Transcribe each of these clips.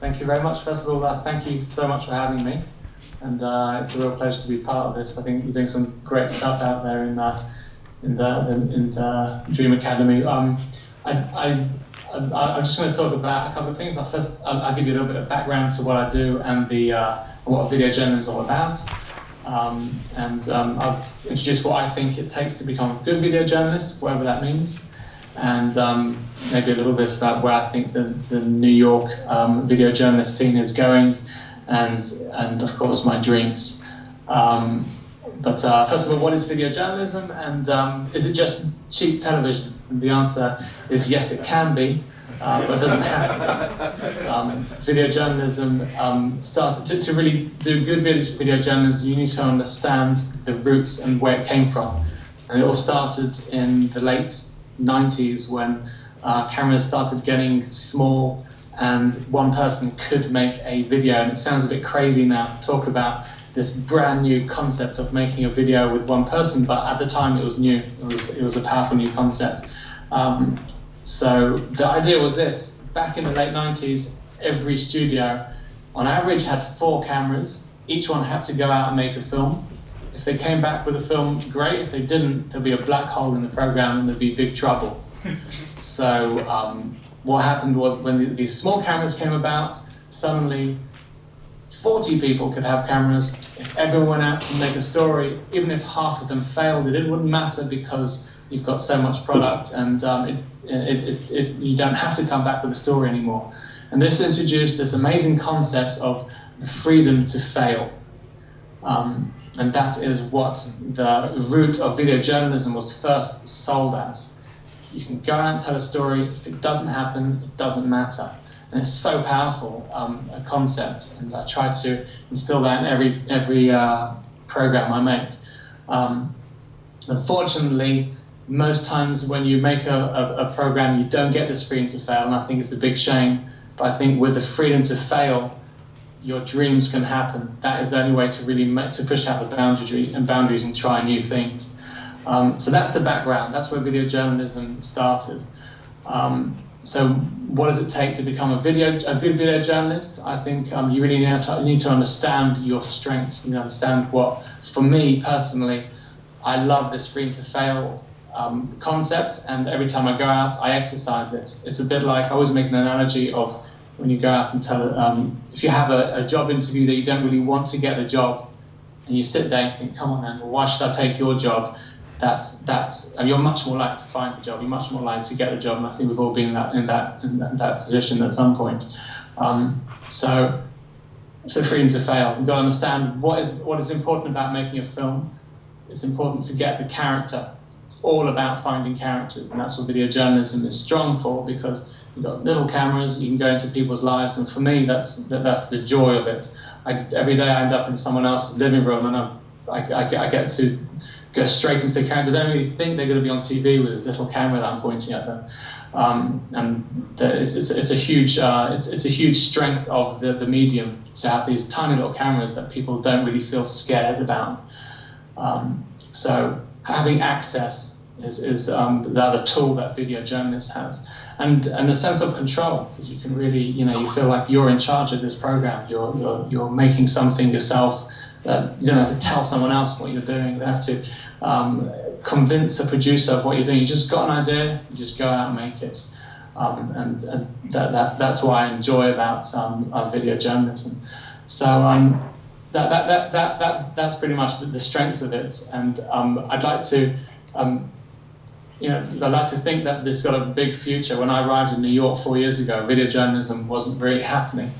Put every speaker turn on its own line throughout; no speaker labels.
Thank you very much. First of all, thank you so much for having me, and it's a real pleasure to be part of this. I think you're doing some great stuff out there in the Dream Academy. I'm just going to talk about a couple of things. I'll give you a little bit of background to what I do and what video journalism is all about. I'll introduce what I think it takes to become a good video journalist, whatever that means, and maybe a little bit about where I think the New York video journalist scene is going, and of course my dreams. But first of all, what is video journalism, and is it just cheap television? And the answer is yes, it can be, but it doesn't have to be. Video journalism started to really do good video journalism. You need to understand the roots and where it came from, and it all started in the late 90s when cameras started getting small and one person could make a video. And it sounds a bit crazy now to talk about this brand new concept of making a video with one person, but at the time it was new. It was a powerful new concept. So the idea was this: back in the late 90s, every studio on average had 4 cameras. Each one had to go out and make a film. If they came back with a film, great. If they didn't, there'd be a black hole in the program and there'd be big trouble. So what happened was, when these small cameras came about, suddenly 40 people could have cameras. If everyone went out to make a story, even if half of them failed, it wouldn't matter, because you've got so much product, and you don't have to come back with a story anymore. And this introduced this amazing concept of the freedom to fail. And that is what the root of video journalism was first sold as. You can go out and tell a story. If it doesn't happen, it doesn't matter. And it's so powerful, a concept, and I try to instill that in every program I make. Unfortunately, most times when you make a program, you don't get this freedom to fail, and I think it's a big shame. But I think with the freedom to fail, your dreams can happen. That is the only way to really to push out the boundaries and try new things. So that's the background. That's where video journalism started. So what does it take to become a good video journalist? I think you really need to understand your strengths. You understand what, for me personally, I love this freedom to fail concept, and every time I go out, I exercise it. It's a bit like, I always make an analogy of when you go out and tell, if you have a job interview that you don't really want to get the job, and you sit there and think, come on then, well, why should I take your job? And you're much more likely to find the job, you're much more likely to get the job, and I think we've all been in that position at some point. So, for freedom to fail, you've got to understand what is important about making a film. It's important to get the character. It's all about finding characters, and that's what video journalism is strong for, because you've got little cameras, you can go into people's lives, and for me, that's the joy of it. Every day I end up in someone else's living room, and I get to go straight into the character. They don't really think they're going to be on TV with this little camera that I'm pointing at them. It's a huge strength of the medium to have these tiny little cameras that people don't really feel scared about. So having access is the other tool that video journalist has, and the sense of control, because you can really, you feel like you're in charge of this program. You're making something yourself. That you don't have to tell someone else what you're doing. You don't have to convince a producer of what you're doing. You just got an idea, you just go out and make it. And that's what I enjoy about video journalism. So that's pretty much the strength of it. And I'd like to, I'd like to think that this got a big future. When I arrived in New York 4 years ago, video journalism wasn't really happening.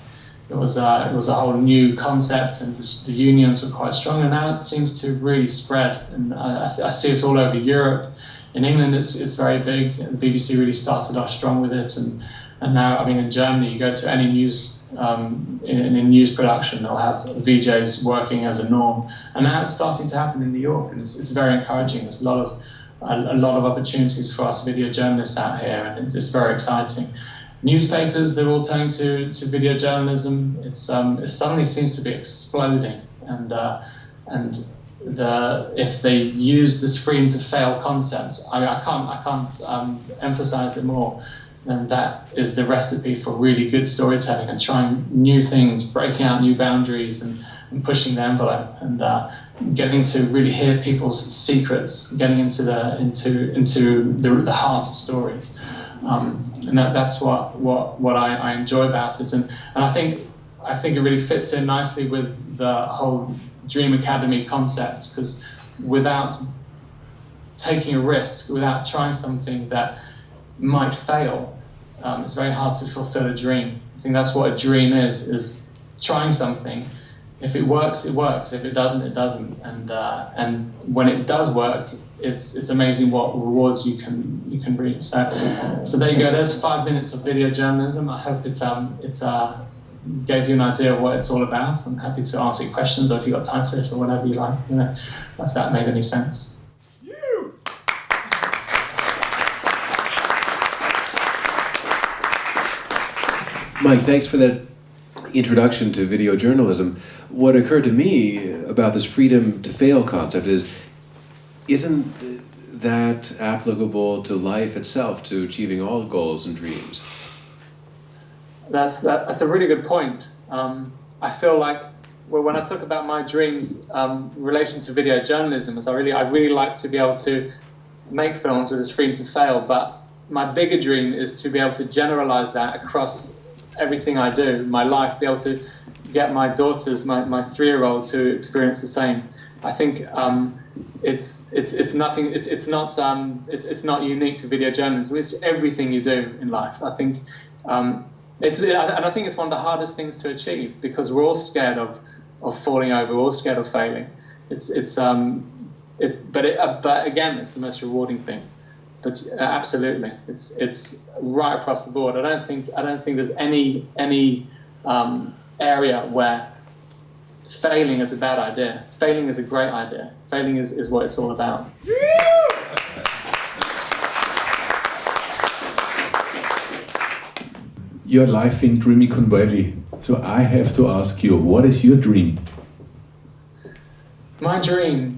It was a whole new concept, and the unions were quite strong, and now it seems to really spread. And I see it all over Europe. In England, it's very big. The BBC really started off strong with it, and now, in Germany, you go to any news in news production, they'll have VJs working as a norm, and now it's starting to happen in New York, and it's very encouraging. There's a lot of opportunities for us video journalists out here, and it's very exciting. Newspapers, they're all turning to video journalism. It suddenly seems to be exploding, and if they use this freedom to fail concept, I can't emphasize it more. then that is the recipe for really good storytelling and trying new things, breaking out new boundaries and pushing the envelope and getting to really hear people's secrets, getting into the heart of stories. And that's what I enjoy about it. And I think it really fits in nicely with the whole Dream Academy concept, because without taking a risk, without trying something that might fail, it's very hard to fulfill a dream. I think that's what a dream is trying something. If it works, it works. If it doesn't, it doesn't. And when it does work, it's amazing what rewards you can reap. So there you go. There's 5 minutes of video journalism. I hope it's gave you an idea of what it's all about. I'm happy to answer your questions, or if you've got time for it, or whatever you like. If that made any sense.
Mike, thanks for that introduction to video journalism. What occurred to me about this freedom to fail concept isn't that applicable to life itself, to achieving all goals and dreams?
That's a really good point. I feel like when I talk about my dreams in relation to video journalism, is I really like to be able to make films with this freedom to fail, but my bigger dream is to be able to generalize that across everything I do, my life, be able to get my daughters, my 3-year-old, to experience the same. I think it's not unique to video journalism. It's everything you do in life. I think and I think it's one of the hardest things to achieve, because we're all scared of falling over. We're all scared of failing. But again, it's the most rewarding thing. But absolutely, it's right across the board. I don't think there's any area where failing is a bad idea. Failing is a great idea. Failing is what it's all about.
Your life in Dreamicon Valley. So I have to ask you, what is your dream?
My dream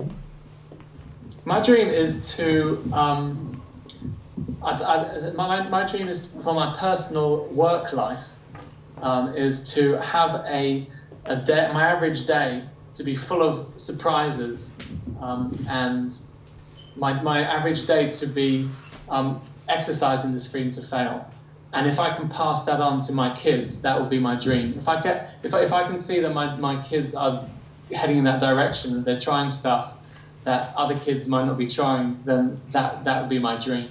is to. My dream is, for my personal work life, is to have a day, my average day, to be full of surprises, and my average day to be exercising this freedom to fail. And if I can pass that on to my kids, that would be my dream. If I can see that my kids are heading in that direction, and they're trying stuff that other kids might not be trying, then that would be my dream.